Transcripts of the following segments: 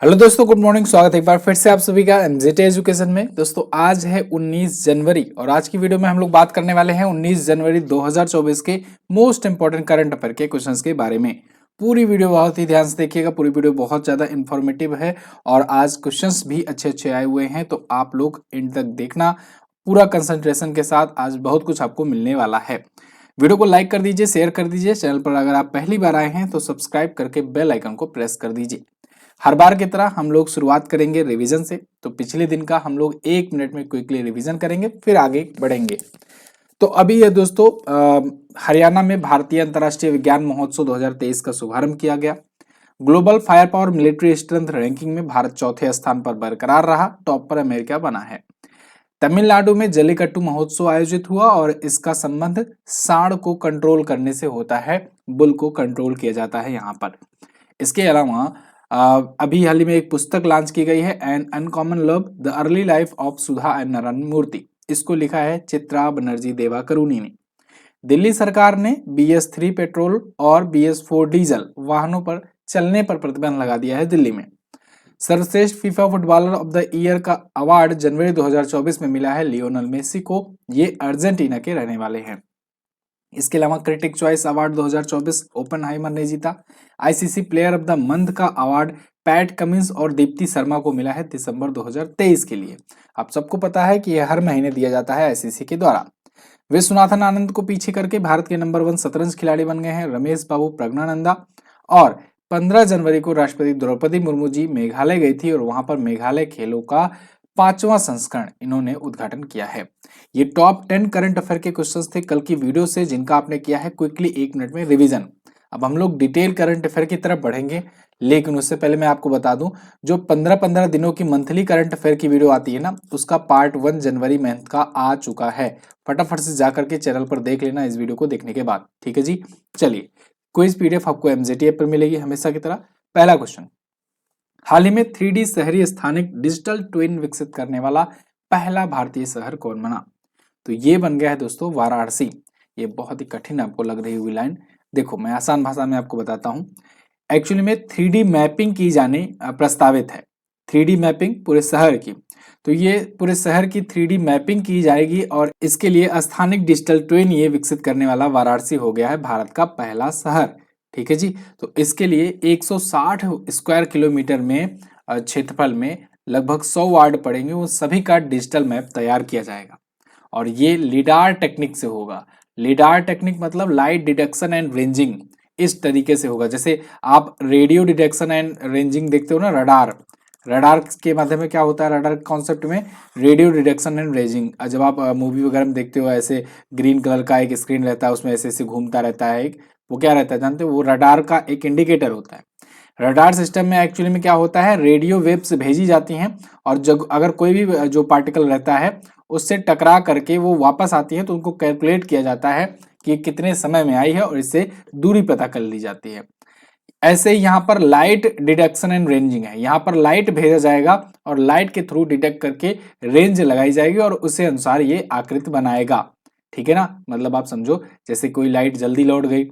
Hello दोस्तों, good morning. स्वागत है एक बार फिर से आप सभी का एमजेटी एजुकेशन में। दोस्तों आज है 19 जनवरी और आज की वीडियो में हम लोग बात करने वाले हैं 19 जनवरी 2024 के मोस्ट इंपॉर्टेंट करंट अफेयर के क्वेश्चंस के बारे में। पूरी वीडियो बहुत ही ध्यान से देखिएगा, पूरी वीडियो बहुत ज़्यादा इन्फॉर्मेटिव है और आज क्वेश्चंस भी अच्छे अच्छे आए हुए हैं, तो आप लोग एंड तक देखना पूरा कंसंट्रेशन के साथ। आज बहुत कुछ आपको मिलने वाला है। वीडियो को लाइक कर दीजिए, शेयर कर दीजिए। चैनल पर अगर आप पहली बार आए हैं तो सब्सक्राइब करके बेल आइकन को प्रेस कर दीजिए। हर बार की तरह हम लोग शुरुआत करेंगे रिवीजन से। तो पिछले दिन का हम लोग 1 मिनट में क्विकली रिवीजन करेंगे, फिर आगे बढ़ेंगे। तो अभी ये दोस्तों हरियाणा में भारतीय अंतर्राष्ट्रीय विज्ञान महोत्सव 2023 का शुभारंभ किया गया। Global fire power military strength ranking में भारत चौथे स्थान पर बरकरार रहा, टॉप पर अमेरिका बना है। तमिलनाडु में जल्लीकट्टू महोत्सव आयोजित हुआ और इसका संबंध सांड को कंट्रोल करने से होता है, बुल को कंट्रोल किया जाता है यहाँ पर। इसके अलावा अभी हाल ही में एक पुस्तक लॉन्च की गई है, an uncommon love the early life of Sudha and Narayan Murthy. इसको लिखा है चित्रा बनर्जी देवाकरुणी ने। दिल्ली सरकार ने BS3 पेट्रोल और BS4 डीजल वाहनों पर चलने पर प्रतिबंध लगा दिया है दिल्ली में। सर्वश्रेष्ठ FIFA footballer of the year का अवार्ड जनवरी 2024 में मिला है लियोनल मेसी को। ये अर्जेंटीना के रहने वाले हैं। इसके अलावा क्रिटिक चॉइस अवार्ड 2024 ओपनहाइमर ने जीता। ICC player of the month का अवार्ड पैट कमिंस और दीप्ति शर्मा को मिला है दिसंबर 2023 के लिए। आप सबको पता है कि यह हर महीने दिया जाता है आईसीसी के द्वारा। विश्वनाथन आनंद को पीछे करके भारत के नंबर 1 शतरंज खिलाड़ी बन गए हैं रमेश बाबू प्रज्ञानंदा। और 15 जनवरी को राष्ट्रपति द्रौपदी मुर्मू जी मेघालय गई थी और वहां पर मेघालय खेलों का 5वां संस्करण इन्होंने उद्घाटन किया है। ये टॉप 10 करंट अफेयर के क्वेश्चंस थे कल की वीडियो से, जिनका आपने किया है क्विकली 1 मिनट में रिवीजन। अब हम लोग डिटेल करंट अफेयर की तरफ बढ़ेंगे, लेकिन उससे पहले मैं आपको बता दूं, जो 15-15 दिनों की मंथली करंट अफेयर की वीडियो आती है ना, उसका पार्ट 1 जनवरी मंथ का आ चुका है। फटाफट से जाकर के चैनल पर देख लेना इस वीडियो को देखने के बाद, ठीक है जी। चलिए, क्विज PDF आपको एमजेटी ऐप पर मिलेगी हमेशा की तरह। पहला क्वेश्चन, हाल ही में 3D शहरी स्थानिक डिजिटल ट्विन विकसित करने वाला पहला भारतीय शहर कौन बना? तो ये बन गया है दोस्तों वाराणसी। ये बहुत ही कठिन आपको लग रही हुई लाइन, देखो मैं आसान भाषा में आपको बताता हूँ। एक्चुअली में 3D मैपिंग की जाने प्रस्तावित है, 3D मैपिंग पूरे शहर की। तो ये पूरे शहर की 3D मैपिंग की जाएगी और इसके लिए स्थानिक डिजिटल ट्विन ये विकसित करने वाला वाराणसी हो गया है भारत का पहला शहर, ठीक है जी। तो इसके लिए 160 स्क्वायर किलोमीटर में क्षेत्रफल में लगभग 100 वार्ड पड़ेंगे, वो सभी का डिजिटल मैप तैयार किया जाएगा और ये लिडार टेक्निक से होगा। लिडार टेक्निक मतलब लाइट डिटेक्शन एंड रेंजिंग, इस तरीके से होगा। जैसे आप रेडियो डिटेक्शन एंड रेंजिंग देखते हो ना, रडार, रडार के माध्यम में क्या होता है, रडार कॉन्सेप्ट में रेडियो डिटेक्शन एंड रेंजिंग। जब आप मूवी वगैरह में देखते हो, ऐसे ग्रीन कलर का एक स्क्रीन रहता है, उसमें ऐसे ऐसे घूमता रहता है एक, वो क्या रहता है जानते हो, वो रडार का एक इंडिकेटर होता है। रडार सिस्टम में एक्चुअली में क्या होता है, रेडियो वेव्स भेजी जाती हैं और जब अगर कोई भी जो पार्टिकल रहता है उससे टकरा करके वो वापस आती है, तो उनको कैलकुलेट किया जाता है कि कितने समय में आई है और इससे दूरी पता कर ली जाती है। ऐसे ही यहाँ पर लाइट डिटेक्शन एंड रेंजिंग है। यहाँ पर लाइट भेजा जाएगा और लाइट के थ्रू डिटेक्ट करके रेंज लगाई जाएगी और उसी अनुसार ये आकृति बनाएगा, ठीक है ना। मतलब आप समझो, जैसे कोई लाइट जल्दी लौट गई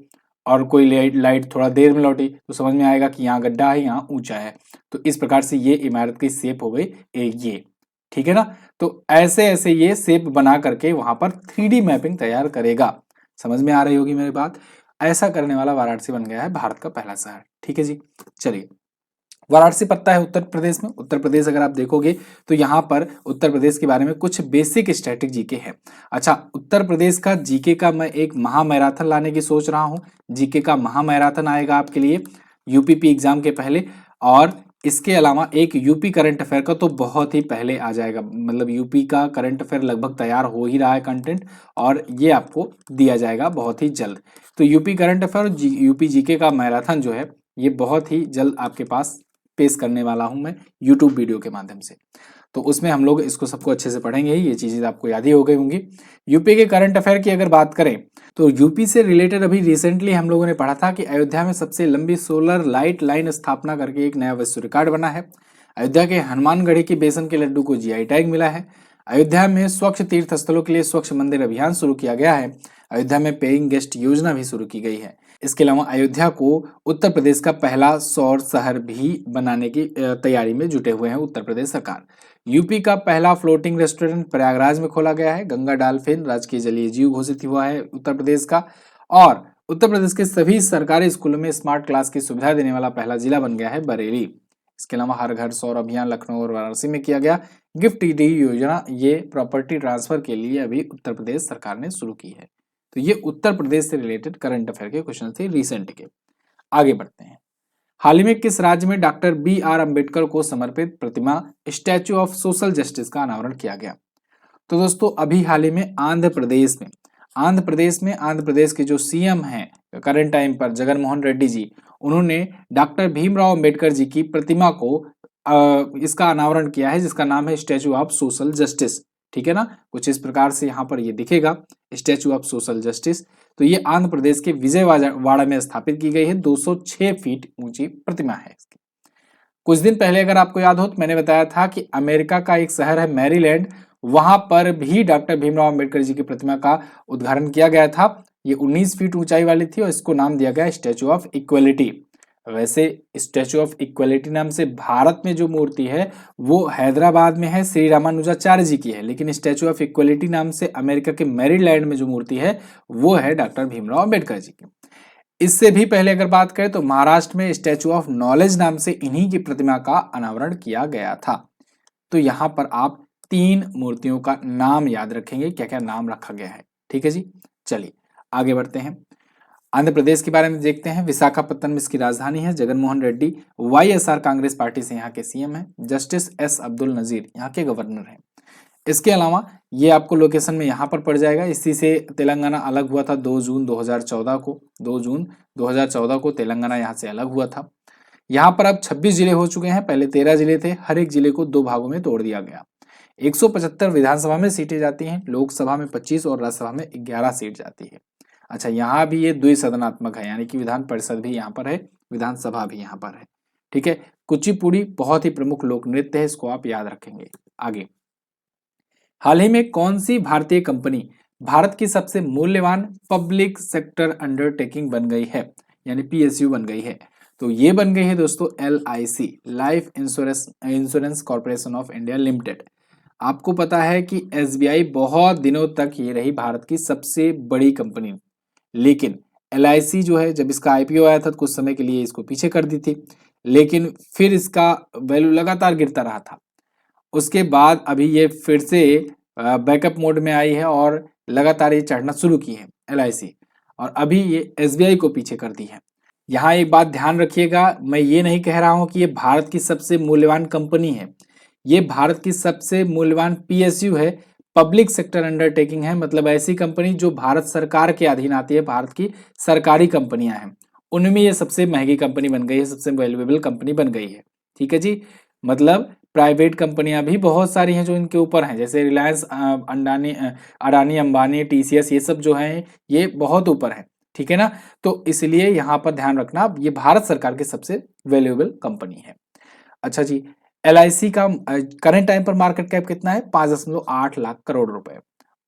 और कोई लाइट थोड़ा देर में लौटी, तो समझ में आएगा कि यहाँ गड्ढा है, यहाँ ऊंचा है। तो इस प्रकार से ये इमारत की शेप हो गई ये, ठीक है ना। तो ऐसे ऐसे ये शेप बना करके वहां पर 3D मैपिंग तैयार करेगा। समझ में आ रही होगी मेरी बात। ऐसा करने वाला वाराणसी बन गया है भारत का पहला शहर, ठीक है जी। चलिए, वाराणसी पड़ता है उत्तर प्रदेश में। उत्तर प्रदेश अगर आप देखोगे तो यहाँ पर उत्तर प्रदेश के बारे में कुछ बेसिक स्टैटिक जीके है। अच्छा, उत्तर प्रदेश का जीके का मैं एक महामैराथन लाने की सोच रहा हूँ। जीके का महामैराथन आएगा आपके लिए यूपीपी एग्जाम के पहले, और इसके अलावा एक यूपी करंट अफेयर का तो बहुत ही पहले आ जाएगा। मतलब यूपी का करंट अफेयर लगभग तैयार हो ही रहा है कंटेंट, और ये आपको दिया जाएगा बहुत ही जल्द। तो यूपी करंट अफेयर और यूपी जीके का मैराथन जो है, ये बहुत ही जल्द आपके पास पेश करने वाला हूं मैं यूट्यूब वीडियो के माध्यम से। तो उसमें हम लोग इसको सबको अच्छे से पढ़ेंगे ही, ये चीजें आपको याद ही हो गई होंगी। यूपी के करंट अफेयर की अगर बात करें तो यूपी से रिलेटेड अभी रिसेंटली हम लोगों ने पढ़ा था कि अयोध्या में सबसे लंबी सोलर लाइट लाइन स्थापना करके एक नया विश्व रिकॉर्ड बना है। अयोध्या के हनुमानगढ़ी के बेसन के लड्डू को GI टैग मिला है। अयोध्या में स्वच्छ तीर्थ स्थलों के लिए स्वच्छ मंदिर अभियान शुरू किया गया है। अयोध्या में पेइंग गेस्ट योजना भी शुरू की गई है। इसके अलावा अयोध्या को उत्तर प्रदेश का पहला सौर शहर भी बनाने की तैयारी में जुटे हुए हैं उत्तर प्रदेश सरकार। यूपी का पहला फ्लोटिंग रेस्टोरेंट प्रयागराज में खोला गया है। गंगा डॉल्फिन राजकीय जलीय जीव घोषित हुआ है उत्तर प्रदेश का। और उत्तर प्रदेश के सभी सरकारी स्कूलों में स्मार्ट क्लास की सुविधा देने वाला पहला जिला बन गया है बरेली। इसके अलावा हर घर सौर अभियान लखनऊ और वाराणसी में किया गया। गिफ्ट ईडी योजना ये प्रॉपर्टी ट्रांसफर के लिए अभी उत्तर प्रदेश सरकार ने शुरू की है। तो ये उत्तर प्रदेश से रिलेटेड करंट अफेयर के क्वेश्चन थे रिसेंट के। आगे बढ़ते हैं। हाल ही में किस राज्य में डॉक्टर BR अम्बेडकर को समर्पित प्रतिमा स्टैच्यू ऑफ सोशल जस्टिस का अनावरण किया गया? तो दोस्तों अभी हाल ही में आंध्र प्रदेश के जो सीएम हैं करंट टाइम पर जगनमोहन रेड्डी जी, उन्होंने डॉक्टर भीमराव अम्बेडकर जी की प्रतिमा को इसका अनावरण किया है जिसका नाम है स्टैच्यू ऑफ सोशल जस्टिस। ठीक है ना, कुछ इस प्रकार से यहाँ पर ये दिखेगा स्टैच्यू ऑफ सोशल जस्टिस। तो ये आंध्र प्रदेश के विजयवाड़ा में स्थापित की गई है। 206 फीट ऊंची प्रतिमा है इसकी। कुछ दिन पहले अगर आपको याद हो तो मैंने बताया था कि अमेरिका का एक शहर है मैरीलैंड, वहां पर भी डॉक्टर भीमराव अम्बेडकर जी की प्रतिमा का उद्घाटन किया गया था। ये 19 फीट ऊंचाई वाली थी और इसको नाम दिया गया स्टैच्यू ऑफ इक्वलिटी। वैसे स्टैच्यू ऑफ इक्वलिटी नाम से भारत में जो मूर्ति है वो हैदराबाद में है, श्री रामानुजाचार्य जी की है, लेकिन स्टैच्यू ऑफ इक्वलिटी नाम से अमेरिका के मैरीलैंड में जो मूर्ति है वो है डॉक्टर भीमराव अम्बेडकर जी की। इससे भी पहले अगर बात करें तो महाराष्ट्र में स्टैच्यू ऑफ नॉलेज नाम से इन्हीं की प्रतिमा का अनावरण किया गया था। तो यहाँ पर आप 3 मूर्तियों का नाम याद रखेंगे, क्या क्या नाम रखा गया है। ठीक है जी, चलिए आगे बढ़ते हैं। आंध्र प्रदेश के बारे में देखते हैं। विशाखापत्तनम में इसकी राजधानी है। जगनमोहन रेड्डी YSR कांग्रेस पार्टी से यहाँ के सीएम हैं। जस्टिस S अब्दुल नजीर यहाँ के गवर्नर हैं। इसके अलावा ये आपको लोकेशन में यहाँ पर पड़ जाएगा। इसी से तेलंगाना अलग हुआ था 2 जून 2014 को। 2 जून 2014 को तेलंगाना यहाँ से अलग हुआ था। यहाँ पर अब 26 जिले हो चुके हैं, पहले 13 जिले थे। हर एक जिले को 2 भागों में तोड़ दिया गया। 175 विधानसभा में सीटें जाती हैं, लोकसभा में 25 और राज्यसभा में 11 सीट जाती है। अच्छा, यहाँ भी ये द्विसदनात्मक है, यानी कि विधान परिषद भी यहाँ पर है, विधानसभा भी यहाँ पर है। ठीक है, कुचिपुड़ी बहुत ही प्रमुख लोक नृत्य है, इसको आप याद रखेंगे। आगे, हाल ही में कौन सी भारतीय कंपनी भारत की सबसे मूल्यवान पब्लिक सेक्टर अंडरटेकिंग बन गई है, यानी PSU बन गई है? तो ये बन गई है दोस्तों LIC, life insurance corporation of India limited. आपको पता है कि SBI बहुत दिनों तक ये रही भारत की सबसे बड़ी कंपनी, लेकिन LIC जो है जब इसका IPO आया था तो कुछ समय के लिए इसको पीछे कर दी थी, लेकिन फिर इसका वैल्यू लगातार गिरता रहा था। उसके बाद अभी ये फिर से बैकअप मोड में आई है और लगातार ये चढ़ना शुरू की है LIC, और अभी ये SBI को पीछे कर दी है। यहाँ एक बात ध्यान रखिएगा, मैं ये नहीं कह रहा हूँ कि ये भारत की सबसे मूल्यवान कंपनी है, ये भारत की सबसे मूल्यवान PSU है, पब्लिक सेक्टर अंडरटेकिंग है। मतलब ऐसी कंपनी जो भारत सरकार के अधीन आती है, भारत की सरकारी कंपनियां हैं, उनमें ये सबसे महंगी कंपनी बन गई है, सबसे वैल्यूएबल कंपनी बन गई है। ठीक है जी, मतलब प्राइवेट कंपनियां भी बहुत सारी हैं जो इनके ऊपर हैं, जैसे रिलायंस, अडानी अंबानी, TCS, ये सब जो हैं ये बहुत ऊपर है। ठीक है ना, तो इसलिए यहाँ पर ध्यान रखना, ये भारत सरकार की सबसे वैल्यूएबल कंपनी है। अच्छा जी, LIC का करंट टाइम पर मार्केट कैप कितना है? 5.8 लाख करोड़ रुपए,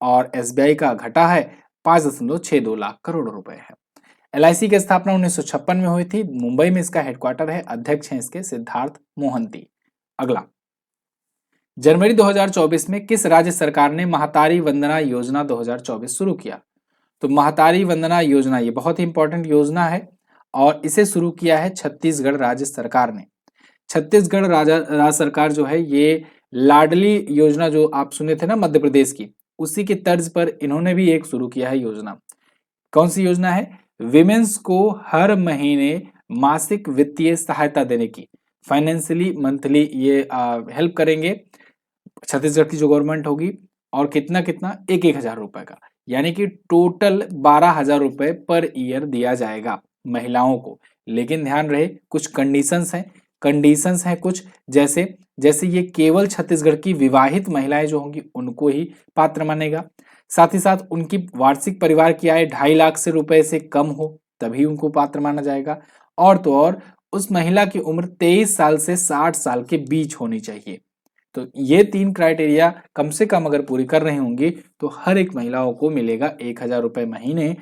और SBI का घटा है 5.62 लाख करोड़ रुपए है। LIC की स्थापना 1956 में हुई थी, मुंबई में इसका हेडक्वार्टर है, अध्यक्ष हैं इसके सिद्धार्थ मोहंती। अगला, जनवरी 2024 में किस राज्य सरकार ने महतारी वंदना योजना 2024 शुरू किया? तो महतारी वंदना योजना ये बहुत ही इंपॉर्टेंट योजना है और इसे शुरू किया है छत्तीसगढ़ राज्य सरकार ने। छत्तीसगढ़ राज्य सरकार जो है ये लाडली योजना जो आप सुने थे ना मध्य प्रदेश की, उसी की तर्ज पर इन्होंने भी एक शुरू किया है योजना। कौन सी योजना है? विमेंस को हर महीने मासिक वित्तीय सहायता देने की, फाइनेंशियली मंथली ये हेल्प करेंगे छत्तीसगढ़ की जो गवर्नमेंट होगी, और कितना कितना 1,000 रुपए का, यानी कि टोटल 12,000 रुपए पर ईयर दिया जाएगा महिलाओं को। लेकिन ध्यान रहे कुछ कंडीशंस हैं कुछ, जैसे ये केवल छत्तीसगढ़ की विवाहित महिलाएं जो होंगी उनको ही पात्र मानेगा। साथ ही साथ उनकी वार्षिक परिवार की आय 2.5 लाख से रुपए से कम हो तभी उनको पात्र माना जाएगा, और तो और उस महिला की उम्र 23 साल से 60 साल के बीच होनी चाहिए। तो ये 3 क्राइटेरिया कम से कम अगर पूरी कर रही होंगी तो हर एक महिलाओं को मिलेगा 1,000 रुपए महीने,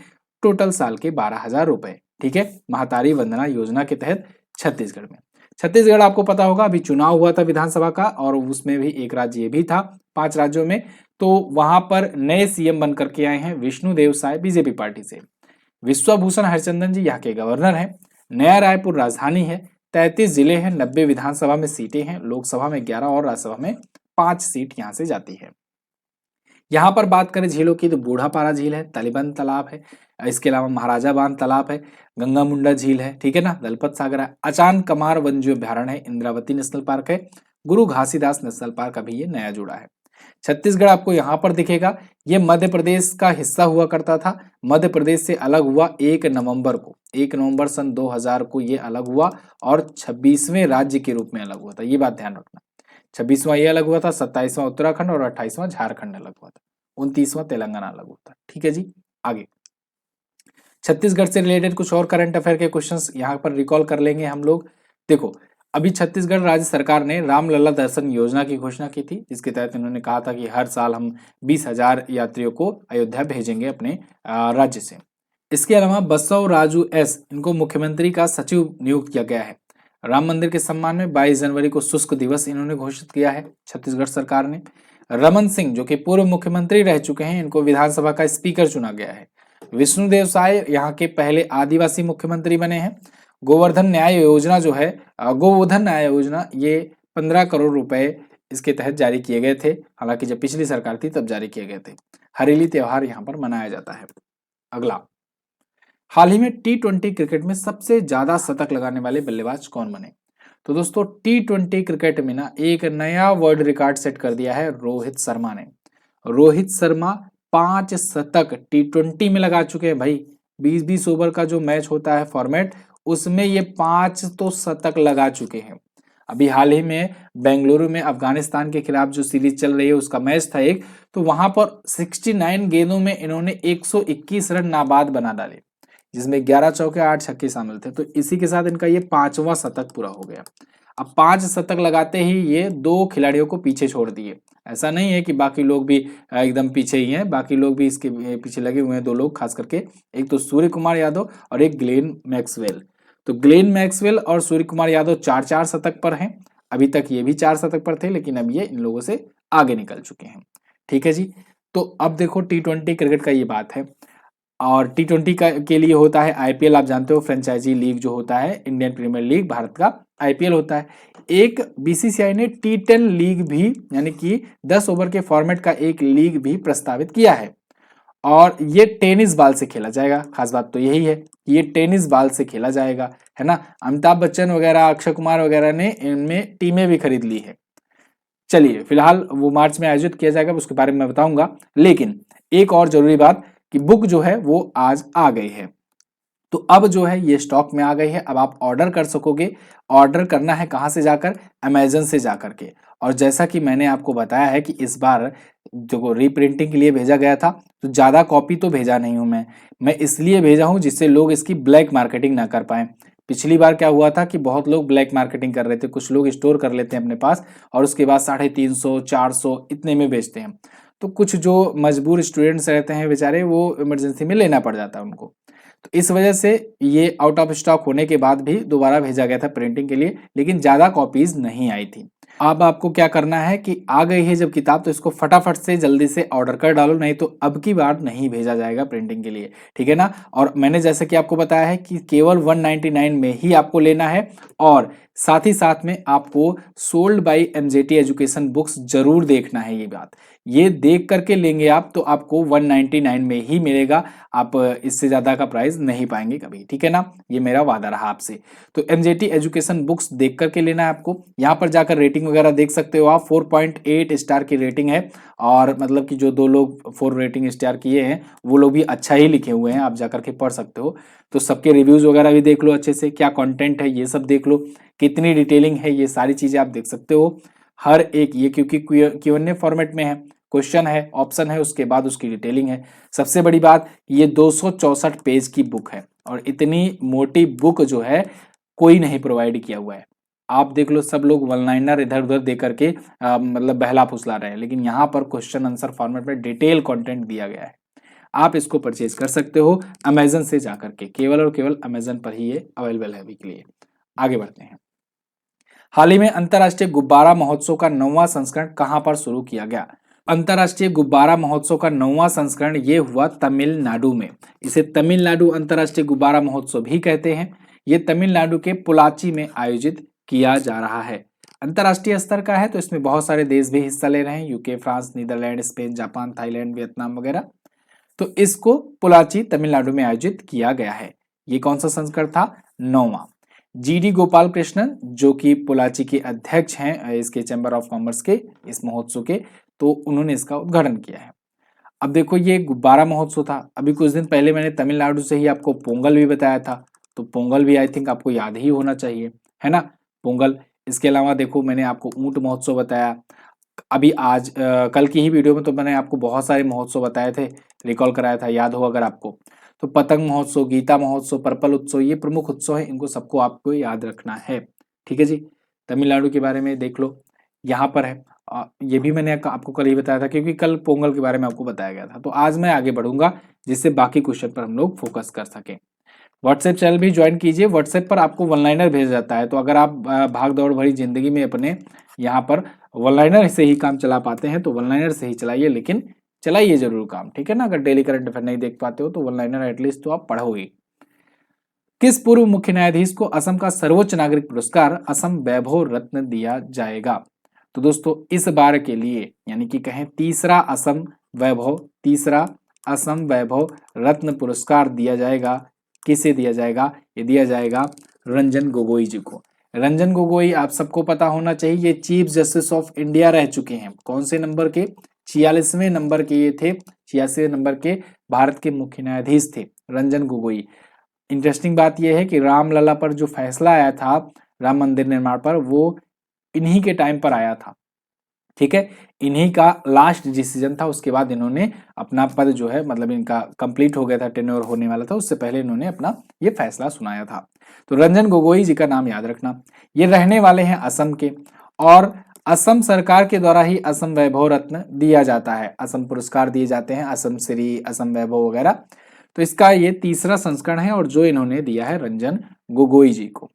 टोटल साल के 12,000 रुपए। ठीक है, महातारी वंदना योजना के तहत छत्तीसगढ़ में। छत्तीसगढ़ आपको पता होगा अभी चुनाव हुआ था विधानसभा का, और उसमें भी एक राज्य ये भी था 5 राज्यों में। तो वहां पर नए सीएम बनकर के आए हैं विष्णुदेव साय बीजेपी पार्टी से। विश्वभूषण हरिचंदन जी यहाँ के गवर्नर हैं। नया रायपुर राजधानी है। 33 जिले हैं, 90 विधानसभा में सीटें हैं, लोकसभा में 11 और राज्यसभा में 5 सीट यहाँ से जाती है। यहाँ पर बात करें झीलों की तो बूढ़ापारा झील है, तलीबंध तालाब है, इसके अलावा महाराजा बांध तालाब है, गंगा मुंडा झील है, ठीक है ना, दलपत सागर है, अचान कमार वन्य अभ्यारण्य है, इंद्रावती नेशनल पार्क है, गुरु घासीदास नेशनल पार्क अभी ये नया जुड़ा है। छत्तीसगढ़ आपको यहाँ पर दिखेगा। ये मध्य प्रदेश का हिस्सा हुआ करता था, मध्य प्रदेश से अलग हुआ 1 नवंबर को, 1 नवंबर सन 2000 को ये अलग हुआ और 26वें राज्य के रूप में अलग हुआ था। ये बात ध्यान रखना, 26वां ये अलग हुआ था, 27वां उत्तराखंड और 28वां झारखंड अलग हुआ था, 29वां तेलंगाना अलग हुआ था। ठीक है जी, आगे छत्तीसगढ़ से रिलेटेड कुछ और करंट अफेयर के क्वेश्चंस यहाँ पर रिकॉल कर लेंगे हम लोग। देखो, अभी छत्तीसगढ़ राज्य सरकार ने रामलला दर्शन योजना की घोषणा की थी, जिसके तहत इन्होंने कहा था कि हर साल हम 20,000 यात्रियों को अयोध्या भेजेंगे अपने राज्य से। इसके अलावा बसव राजू एस इनको मुख्यमंत्री का सचिव नियुक्त किया गया है। राम मंदिर के सम्मान में 22 जनवरी को शुष्क दिवस इन्होंने घोषित किया है छत्तीसगढ़ सरकार ने। रमन सिंह जो कि पूर्व मुख्यमंत्री रह चुके हैं, इनको विधानसभा का स्पीकर चुना गया है। विष्णुदेव साय यहाँ के पहले आदिवासी मुख्यमंत्री बने हैं। गोवर्धन न्याय योजना जो है, गोवर्धन न्याय योजना, ये 15 करोड़ रुपए इसके तहत जारी किए गए थे, हालांकि जब पिछली सरकार थी तब जारी किए गए थे। हरेली त्योहार यहाँ पर मनाया जाता है। अगला, हाल ही में T20 क्रिकेट में सबसे ज्यादा शतक लगाने वाले बल्लेबाज कौन बने? तो दोस्तों T20 क्रिकेट में ना एक नया वर्ल्ड रिकॉर्ड सेट कर दिया है रोहित शर्मा ने। रोहित शर्मा 5 शतक T20 में लगा चुके हैं भाई। 20-20 ओवर का जो मैच होता है फॉर्मेट, उसमें ये 5 तो शतक लगा चुके हैं। अभी हाल ही में बेंगलुरु में अफगानिस्तान के खिलाफ जो सीरीज चल रही है उसका मैच था एक, तो वहां पर 69 गेंदों में इन्होंने 121 रन नाबाद बना डाले, जिसमें 11 चौके 8 छक्के शामिल थे। तो इसी के साथ इनका ये 5वां शतक पूरा हो गया। अब 5 शतक लगाते ही ये 2 खिलाड़ियों को पीछे छोड़ दिए। ऐसा नहीं है कि बाकी लोग भी एकदम पीछे ही हैं, बाकी लोग भी इसके पीछे लगे हुए हैं। 2 लोग खास करके, एक तो सूर्य कुमार यादव और एक ग्लेन मैक्सवेल। तो ग्लेन मैक्सवेल और सूर्य कुमार यादव 4-4 शतक पर हैं। अभी तक ये भी 4 शतक पर थे, लेकिन अब ये इन लोगों से आगे निकल चुके हैं। ठीक है जी, तो अब देखो T20 क्रिकेट का ये बात है। और T20 का के लिए होता है आईपीएल, आप जानते हो, फ्रेंचाइजी लीग जो होता है, इंडियन प्रीमियर लीग भारत का आईपीएल होता है। एक बीसीसीआई ने T10 लीग भी, यानी कि 10 ओवर के फॉर्मेट का एक लीग भी प्रस्तावित किया है, और ये टेनिस बॉल से खेला जाएगा। खास बात तो यही है कि ये टेनिस बॉल से खेला जाएगा, है ना। अमिताभ बच्चन वगैरह, अक्षय कुमार वगैरह ने इनमें टीमें भी खरीद ली है। चलिए, फिलहाल वो मार्च में आयोजित किया जाएगा, उसके बारे में मैं बताऊंगा। लेकिन एक और जरूरी बात कि बुक जो है वो आज आ गई है, तो अब जो है ये स्टॉक में आ गई है। अब आप ऑर्डर कर सकोगे। ऑर्डर करना है कहाँ से जाकर? अमेजन से जाकर के। और जैसा कि मैंने आपको बताया है कि इस बार जो रीप्रिंटिंग के लिए भेजा गया था, तो ज़्यादा कॉपी तो भेजा नहीं हूँ मैं इसलिए भेजा हूँ जिससे लोग इसकी ब्लैक मार्केटिंग ना कर पाएं। पिछली बार क्या हुआ था कि बहुत लोग ब्लैक मार्केटिंग कर रहे थे, कुछ लोग स्टोर कर लेते हैं अपने पास और उसके बाद 350, 400 इतने में बेचते हैं। तो कुछ जो मजबूर स्टूडेंट्स रहते हैं बेचारे, वो इमरजेंसी में लेना पड़ जाता है उनको। तो इस वजह से ये आउट ऑफ स्टॉक होने के बाद भी दोबारा भेजा गया था प्रिंटिंग के लिए, लेकिन ज़्यादा कॉपीज नहीं आई थी। अब आपको क्या करना है कि आ गई है जब किताब, तो इसको फटाफट से जल्दी से ऑर्डर कर डालो, नहीं तो अब की बार नहीं भेजा जाएगा प्रिंटिंग के लिए, ठीक है ना। और मैंने जैसे कि आपको बताया है कि केवल 199 में ही आपको लेना है, और साथ ही साथ में आपको sold by MJT education books जरूर देखना है। ये बात, ये देख करके लेंगे आप तो आपको 199 में ही मिलेगा, आप इससे ज़्यादा का प्राइस नहीं पाएंगे कभी, ठीक है ना। ये मेरा वादा रहा आपसे। तो एमजेटी एजुकेशन बुक्स देख करके लेना है आपको। यहाँ पर जाकर रेटिंग वगैरह देख सकते हो आप, 4.8 स्टार की रेटिंग है, और मतलब कि जो 2 लोग 4 रेटिंग स्टार किए हैं वो लोग भी अच्छा ही लिखे हुए हैं, आप जाकर के पढ़ सकते हो। तो सबके रिव्यूज़ वगैरह भी देख लो अच्छे से, क्या कंटेंट है ये सब देख लो, कितनी डिटेलिंग है, ये सारी चीज़ें आप देख सकते हो। हर एक, ये क्योंकि Q&A फॉर्मेट में है, क्वेश्चन है, ऑप्शन है, उसके बाद उसकी डिटेलिंग है। सबसे बड़ी बात, ये 264 पेज की बुक है, और इतनी मोटी बुक जो है कोई नहीं प्रोवाइड किया हुआ है। आप देख लो, सब लोग वन लाइनर इधर उधर दे करके मतलब बहला फुसला रहे हैं, लेकिन यहाँ पर क्वेश्चन आंसर फॉर्मेट में डिटेल कंटेंट दिया गया है। आप इसको परचेज कर सकते हो अमेजन से जाकर के, केवल और केवल अमेजन पर ही ये अवेलेबल है अभी के लिए। आगे बढ़ते हैं। हाल ही में अंतर्राष्ट्रीय गुब्बारा महोत्सव का 9वां संस्करण कहां पर शुरू किया गया? अंतर्राष्ट्रीय गुब्बारा महोत्सव का 9वां संस्करण ये हुआ तमिलनाडु में। इसे तमिलनाडु अंतर्राष्ट्रीय गुब्बारा महोत्सव भी कहते हैं। ये तमिलनाडु के पोलाची में आयोजित किया जा रहा है। अंतर्राष्ट्रीय स्तर का है तो इसमें बहुत सारे देश भी हिस्सा ले रहे हैं, UK, France, Netherlands, Spain, Japan, Thailand, Vietnam वगैरह। तो इसको पोलाची तमिलनाडु में आयोजित किया गया है। ये कौन सा संस्करण था? 9वां। जीडी गोपाल कृष्णन जो कि पोलाची के अध्यक्ष हैं इसके चैम्बर ऑफ कॉमर्स के, इस महोत्सव के, तो उन्होंने इसका उद्घाटन किया है। अब देखो ये गुब्बारा महोत्सव था, अभी कुछ दिन पहले मैंने तमिलनाडु से ही आपको पोंगल भी बताया था, तो पोंगल भी आई थिंक आपको याद ही होना चाहिए, है ना, पोंगल। इसके अलावा देखो मैंने आपको ऊंट महोत्सव बताया, अभी आज कल की ही वीडियो में तो मैंने आपको बहुत सारे महोत्सव बताए थे, रिकॉल कराया था, याद हो अगर आपको। तो पतंग महोत्सव, गीता महोत्सव, पर्पल उत्सव, ये प्रमुख उत्सव है, इनको सबको आपको याद रखना है। ठीक है जी, तमिलनाडु के बारे में देख लो, यहाँ पर है। ये भी मैंने आपको कल ही बताया था क्योंकि कल पोंगल के बारे में आपको बताया गया था। तो आज मैं आगे बढ़ूंगा जिससे बाकी क्वेश्चन पर हम लोग फोकस कर सकें। व्हाट्सएप चैनल भी ज्वाइन कीजिए, व्हाट्सएप पर आपको वन लाइनर भेजा जाता है, तो अगर आप भाग दौड़ भरी जिंदगी में अपने यहाँ पर वन लाइनर से ही काम चला पाते हैं तो वन लाइनर से ही चलाइए, लेकिन चलाइए जरूर काम, ठीक है ना। अगर डेली करंट अफेयर नहीं देख पाते हो तो वन लाइनर एटलीस्ट तो आप पढ़ोगे। किस पूर्व मुख्य न्यायाधीश को असम का सर्वोच्च नागरिक पुरस्कार असम वैभव रत्न दिया जाएगा? तो दोस्तों इस बार के लिए यानी कि कहें तीसरा असम वैभव रत्न पुरस्कार दिया जाएगा। किसे दिया जाएगा? ये दिया जाएगा रंजन गोगोई जी को। रंजन गोगोई आप सबको पता होना चाहिए, ये चीफ जस्टिस ऑफ इंडिया रह चुके हैं। कौन से नंबर के? 46वें नंबर के ये थे, 86वें नंबर के भारत के मुख्य न्यायाधीश थे रंजन गोगोई। इंटरेस्टिंग बात यह है कि रामलला पर जो फैसला आया था राम मंदिर निर्माण पर, वो इन्हीं के टाइम पर आया था, ठीक है, इन्हीं का लास्ट डिसीजन था। उसके बाद इन्होंने अपना पद जो है, मतलब इनका कंप्लीट हो गया था, टेन्योर होने वाला था, उससे पहले इन्होंने अपना ये फैसला सुनाया था। तो रंजन गोगोई जी का नाम याद रखना। ये रहने वाले हैं असम के, और असम सरकार के द्वारा ही असम वैभव रत्न दिया जाता है, असम पुरस्कार दिए जाते हैं, असम श्री, असम वैभव वगैरह। तो इसका ये तीसरा संस्करण है और जो इन्होंने दिया है रंजन गोगोई जी को।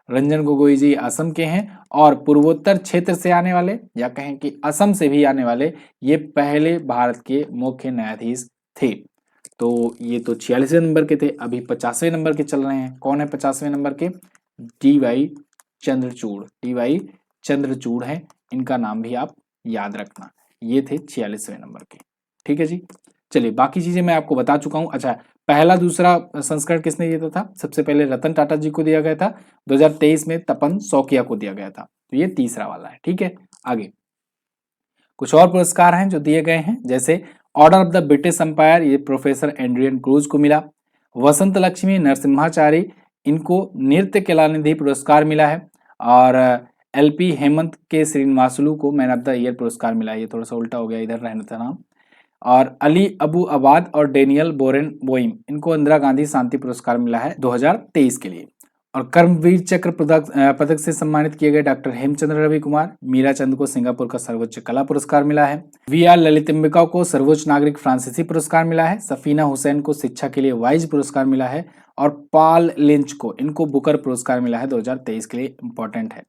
रंजन गोगोई जी असम के हैं और पूर्वोत्तर क्षेत्र से आने वाले, या कहें कि असम से भी आने वाले, ये पहले भारत के मुख्य न्यायाधीश थे। तो ये तो 46वें नंबर के थे, अभी 50वें नंबर के चल रहे हैं। कौन है 50वें नंबर के? डी.वाई. चंद्रचूड़ हैं, इनका नाम भी आप याद रखना। ये थे 46वें नंबर के, ठीक है जी। चलिए बाकी चीजें मैं आपको बता चुका हूं। अच्छा, पहला दूसरा संस्करण किसने दिया था? सबसे पहले रतन टाटा जी को दिया गया था, 2023 में तपन सौकिया को दिया गया था। तो ये तीसरा वाला है, ठीक है। आगे कुछ और पुरस्कार हैं जो दिए गए हैं, जैसे order of the British Empire, ये प्रोफेसर एड्रियन क्रूज को मिला। वसंत लक्ष्मी नरसिम्हाचारी, इनको नृत्य कलानिधि पुरस्कार मिला है। और एलपी हेमंत के श्रीनिवासलू को मैन ऑफ द ईयर पुरस्कार मिला है। ये थोड़ा सा उल्टा हो गया, इधर रहना था नाम। और अली अबू अबाद और डेनियल बोइम, इनको इंदिरा गांधी शांति पुरस्कार मिला है 2023 के लिए। और कर्मवीर चक्र पदक से सम्मानित किए गए डॉक्टर हेमचंद्र रवि कुमार। मीरा चंद को सिंगापुर का सर्वोच्च कला पुरस्कार मिला है। वी.आर. ललितंबिका को सर्वोच्च नागरिक फ्रांसीसी पुरस्कार मिला है। सफीना हुसैन को शिक्षा के लिए वाइज पुरस्कार मिला है। और पॉल लिंच को, इनको बुकर पुरस्कार मिला है 2023 के लिए, इंपॉर्टेंट है।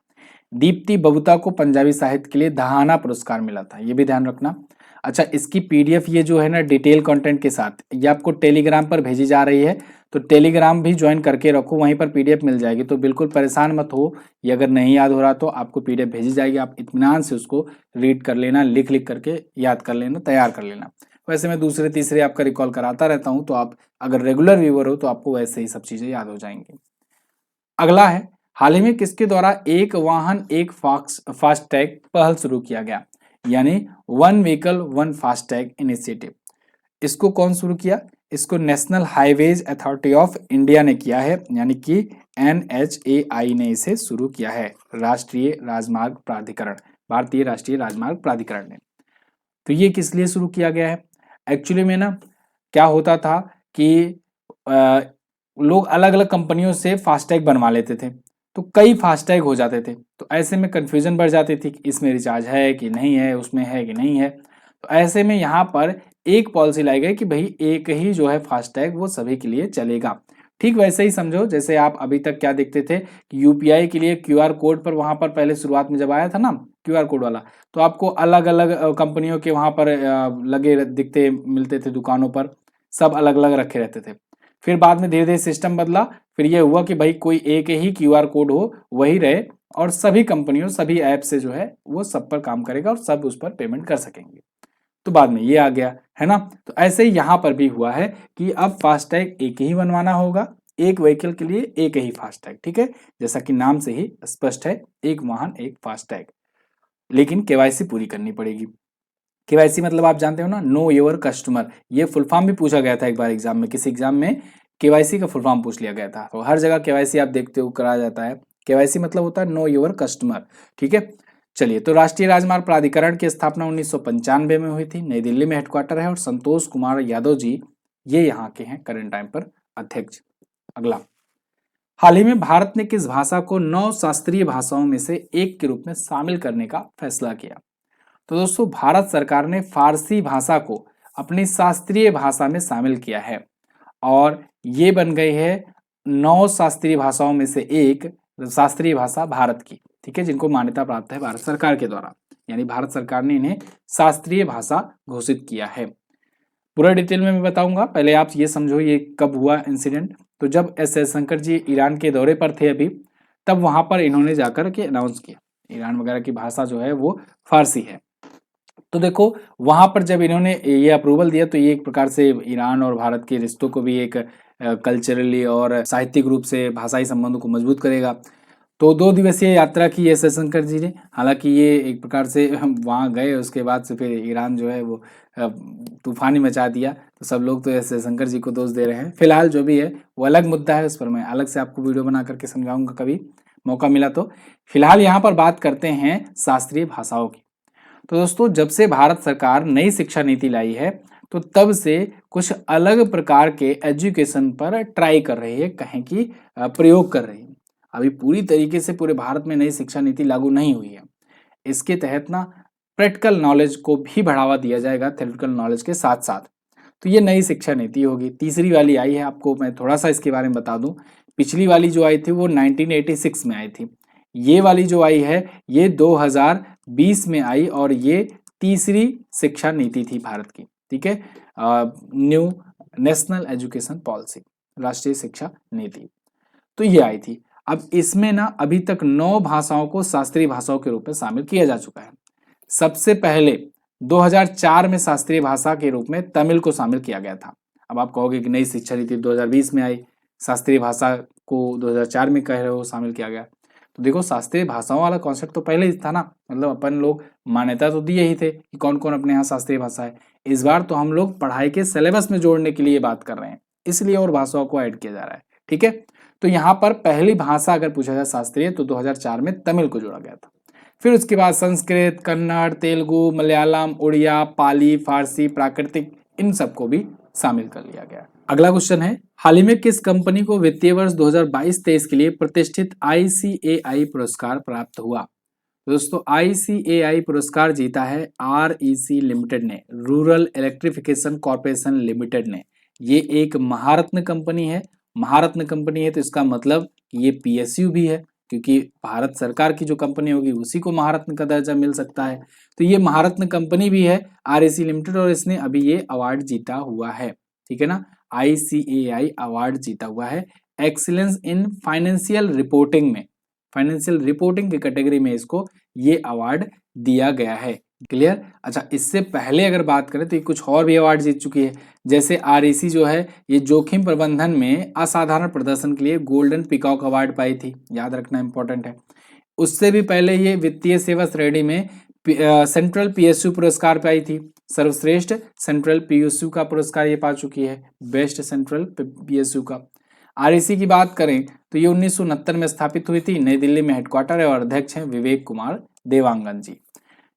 दीप्ति बबूता को पंजाबी साहित्य के लिए दहाना पुरस्कार मिला था, ये भी ध्यान रखना। अच्छा, इसकी पीडीएफ ये जो है ना डिटेल कंटेंट के साथ, ये आपको टेलीग्राम पर भेजी जा रही है, तो टेलीग्राम भी ज्वाइन करके रखो, वहीं पर पीडीएफ मिल जाएगी। तो बिल्कुल परेशान मत हो, ये अगर नहीं याद हो रहा तो आपको पीडीएफ भेजी जाएगी, आप इत्मीनान से उसको रीड कर लेना, लिख लिख करके याद कर लेना, तैयार कर लेना। वैसे मैं दूसरे तीसरे आपका रिकॉल कराता रहता हूँ, तो आप अगर रेगुलर व्यूअर हो तो आपको वैसे ही सब चीजें याद हो जाएंगी। अगला है, हाल ही में किसके द्वारा एक वाहन एक फास्टैग पहल शुरू किया गया, यानी one vehicle one FASTag initiative. इसको कौन शुरू किया? इसको national highways authority of India ने किया है, यानी कि NHAI ने इसे शुरू किया है, राष्ट्रीय राजमार्ग प्राधिकरण, भारतीय राष्ट्रीय राजमार्ग प्राधिकरण ने। तो ये किस लिए शुरू किया गया है? एक्चुअली में ना क्या होता था कि लोग अलग अलग कंपनियों से फास्टैग बनवा लेते थे, तो कई फास्टैग हो जाते थे, तो ऐसे में कंफ्यूजन बढ़ जाती थी कि इसमें रिचार्ज है कि नहीं है, उसमें है कि नहीं है। तो ऐसे में यहाँ पर एक पॉलिसी लाई गई कि भाई एक ही जो है फास्टैग वो सभी के लिए चलेगा। ठीक वैसे ही समझो जैसे आप अभी तक क्या देखते थे कि यूपीआई के लिए क्यूआर कोड पर वहां पर पहले शुरुआत में जब आया था ना क्यूआर कोड वाला, तो आपको अलग अलग कंपनियों के वहां पर लगे दिखते मिलते थे दुकानों पर, सब अलग अलग रखे रहते थे। फिर बाद में धीरे धीरे सिस्टम बदला, फिर ये हुआ कि भाई कोई एक ही क्यूआर कोड हो वही रहे और सभी कंपनियों सभी ऐप से जो है वो सब पर काम करेगा और सब उस पर पेमेंट कर सकेंगे। तो बाद में ये आ गया है ना। तो ऐसे ही यहाँ पर भी हुआ है कि अब फास्टैग एक ही बनवाना होगा, एक व्हीकल के लिए एक ही फास्टैग। ठीक है, जैसा कि नाम से ही स्पष्ट है, एक वाहन एक फास्टैग। लेकिन केवाईसी पूरी करनी पड़ेगी। केवाईसी मतलब आप जानते हो ना, नो योर कस्टमर। ये फुल फॉर्म भी पूछा गया था एक बार एग्जाम में, किसी एग्जाम में केवाईसी का फुल फॉर्म पूछ लिया गया था। तो हर जगह केवाईसी आप देखते हो कराया जाता है। केवाईसी मतलब होता है नो योर कस्टमर। ठीक है, चलिए। तो राष्ट्रीय राजमार्ग प्राधिकरण की स्थापना 1995 में हुई थी, नई दिल्ली में हेडक्वार्टर है और संतोष कुमार यादव जी ये यहाँ के हैं करंट टाइम पर अध्यक्ष। अगला, हाल ही में भारत ने किस भाषा को 9 शास्त्रीय भाषाओं में से एक के रूप में शामिल करने का फैसला किया? तो दोस्तों भारत सरकार ने फारसी भाषा को अपनी शास्त्रीय भाषा में शामिल किया है और ये बन गई है 9 शास्त्रीय भाषाओं में से एक शास्त्रीय भाषा भारत की। ठीक है, जिनको मान्यता प्राप्त है भारत सरकार के द्वारा, यानी भारत सरकार ने इन्हें शास्त्रीय भाषा घोषित किया है। पूरा डिटेल में मैं बताऊंगा, पहले आप ये समझो ये कब हुआ इंसिडेंट। तो जब एस जयशंकर जी ईरान के दौरे पर थे अभी, तब वहां पर इन्होंने जाकर के अनाउंस किया, ईरान वगैरह की भाषा जो है वो फारसी है। तो देखो वहां पर जब इन्होंने ये अप्रूवल दिया तो ये एक प्रकार से ईरान और भारत के रिश्तों को भी एक कल्चरली और साहित्यिक रूप से भाषाई संबंधों को मजबूत करेगा। तो 2 दिवसीय यात्रा की एस जयशंकर जी ने, हालांकि ये एक प्रकार से हम वहाँ गए उसके बाद से फिर ईरान जो है वो तूफान ही मचा दिया। तो सब लोग तो एस जयशंकर जी को दोष दे रहे हैं। फिलहाल जो भी है वो अलग मुद्दा है, उस पर मैं अलग से आपको वीडियो बना करके समझाऊंगा कभी मौका मिला तो। फिलहाल यहाँ पर बात करते हैं शास्त्रीय भाषाओं की। तो दोस्तों जब से भारत सरकार नई शिक्षा नीति लाई है तो तब से कुछ अलग प्रकार के एजुकेशन पर ट्राई कर रही है, कहें कि प्रयोग कर रही है। अभी पूरी तरीके से पूरे भारत में नई शिक्षा नीति लागू नहीं हुई है। इसके तहत ना प्रैक्टिकल नॉलेज को भी बढ़ावा दिया जाएगा थ्योरेटिकल नॉलेज के साथ साथ। तो ये नई शिक्षा नीति होगी, तीसरी वाली आई है। आपको मैं थोड़ा सा इसके बारे में बता दूं, पिछली वाली जो आई थी वो 1986 में आई थी, ये वाली जो आई है ये 2020 में आई और ये तीसरी शिक्षा नीति थी भारत की। ठीक है, न्यू नेशनल एजुकेशन पॉलिसी, राष्ट्रीय शिक्षा नीति, तो ये आई थी। अब इसमें ना अभी तक 9 भाषाओं को शास्त्रीय भाषाओं के रूप में शामिल किया जा चुका है। सबसे पहले 2004 में शास्त्रीय भाषा के रूप में तमिल को शामिल किया गया था। अब आप कहोगे कि नई शिक्षा नीति 2020 में आई, शास्त्रीय भाषा को 2004 में कह रहे हो शामिल किया गया। तो देखो शास्त्रीय भाषाओं वाला कॉन्सेप्ट तो पहले ही था ना, मतलब अपन लोग मान्यता तो दिए ही थे कि कौन कौन अपने यहाँ शास्त्रीय भाषा है। इस बार तो हम लोग पढ़ाई के सिलेबस में जोड़ने के लिए बात कर रहे हैं, इसलिए और भाषाओं को ऐड किया जा रहा है। ठीक है, तो यहाँ पर पहली भाषा अगर पूछा जाए शास्त्रीय तो 2004 में तमिल को जोड़ा गया था। फिर उसके बाद संस्कृत, कन्नड़, तेलुगु, मलयालम, उड़िया, पाली, फारसी, प्राकृतिक, इन सबको भी शामिल कर लिया गया। अगला क्वेश्चन है, हाल ही में किस कंपनी को वित्तीय वर्ष 2022-23 के लिए प्रतिष्ठित ICAI पुरस्कार प्राप्त हुआ? दोस्तों ICAI पुरस्कार जीता है REC लिमिटेड ने, रूरल इलेक्ट्रिफिकेशन कॉर्पोरेशन लिमिटेड ने। ये एक महारत्न कंपनी है। महारत्न कंपनी है तो इसका मतलब ये PSU भी है, क्योंकि भारत सरकार की जो कंपनी होगी उसी को महारत्न का दर्जा मिल सकता है। तो ये महारत्न कंपनी भी है REC लिमिटेड और इसने अभी ये अवार्ड जीता हुआ है। ठीक है ना, ICAI अवार्ड जीता हुआ है एक्सीलेंस इन फाइनेंशियल रिपोर्टिंग में, फाइनेंशियल रिपोर्टिंग की कैटेगरी में इसको ये अवार्ड दिया गया है। क्लियर? अच्छा, इससे पहले अगर बात करें तो ये कुछ और भी अवार्ड जीत चुकी है, जैसे REC जो है ये जोखिम प्रबंधन में असाधारण प्रदर्शन के लिए गोल्डन पिकॉक अवार्ड पाई थी, याद रखना इंपॉर्टेंट है। उससे भी पहले ये वित्तीय सेवा श्रेणी में सेंट्रल PSU पुरस्कार पाई थी, सर्वश्रेष्ठ सेंट्रल PSU का पुरस्कार ये पा चुकी है, बेस्ट सेंट्रल PSU का। REC की बात करें तो ये 1969 में स्थापित हुई थी, नई दिल्ली में हेडक्वार्टर है और अध्यक्ष हैं विवेक कुमार देवांगन जी।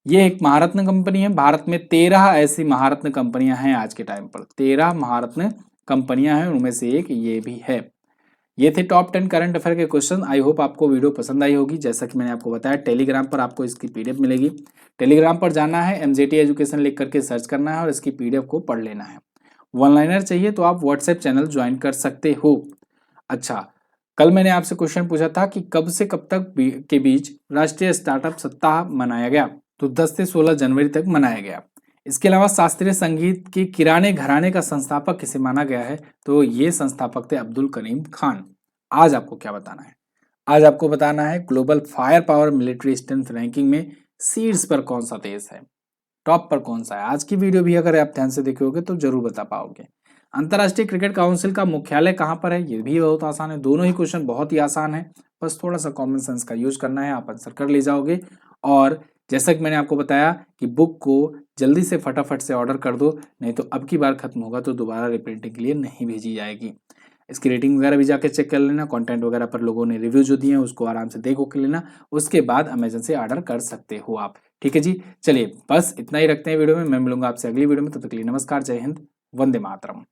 ये एक महारत्न कंपनी है। भारत में 13 ऐसी महारत्न कंपनियां हैं आज के टाइम पर, 13 महारत्न कंपनियां हैं, उनमें से एक ये भी है। ये थे टॉप 10 करंट अफेयर के क्वेश्चन। आई होप आपको वीडियो पसंद आई होगी। जैसा कि मैंने आपको बताया, टेलीग्राम पर आपको इसकी पीडीएफ मिलेगी। टेलीग्राम पर जाना है, एमजेटी एजुकेशन लिख करके सर्च करना है और इसकी पीडीएफ को पढ़ लेना है। वन लाइनर चाहिए तो आप व्हाट्सएप चैनल ज्वाइन कर सकते हो। अच्छा, कल मैंने आपसे क्वेश्चन पूछा था कि कब से कब तक के बीच राष्ट्रीय स्टार्टअप सप्ताह मनाया गया, तो 10 से 16 जनवरी तक मनाया गया। इसके अलावा शास्त्रीय संगीत के किराने घराने का संस्थापक किसे माना गया है, तो ये संस्थापक थे अब्दुल करीम खान। आज आपको क्या बताना है? आज आपको बताना है global fire power military strength ranking में शीर्ष पर कौन सा देश है, टॉप पर कौन सा है। आज की वीडियो भी अगर आप ध्यान से देखोगे तो जरूर बता पाओगे। अंतर्राष्ट्रीय क्रिकेट काउंसिल का मुख्यालय कहाँ पर है, ये भी बहुत आसान है। दोनों ही क्वेश्चन बहुत ही आसान है, बस थोड़ा सा कॉमन सेंस का यूज करना है, आप आंसर कर ले जाओगे। और जैसा कि मैंने आपको बताया कि बुक को जल्दी से फटाफट से ऑर्डर कर दो, नहीं तो अब की बार खत्म होगा तो दोबारा रिप्रिंटिंग के लिए नहीं भेजी जाएगी। इसकी रेटिंग वगैरह भी जाके चेक कर लेना, कंटेंट वगैरह पर लोगों ने रिव्यू जो दिए हैं उसको आराम से देखो के लेना, उसके बाद अमेजन से ऑर्डर कर सकते हो आप। ठीक है जी, चलिए बस इतना ही रखते हैं वीडियो में। मैं मिलूंगा आपसे अगली वीडियो में, तब तक के लिए नमस्कार, जय हिंद, वंदे मातरम।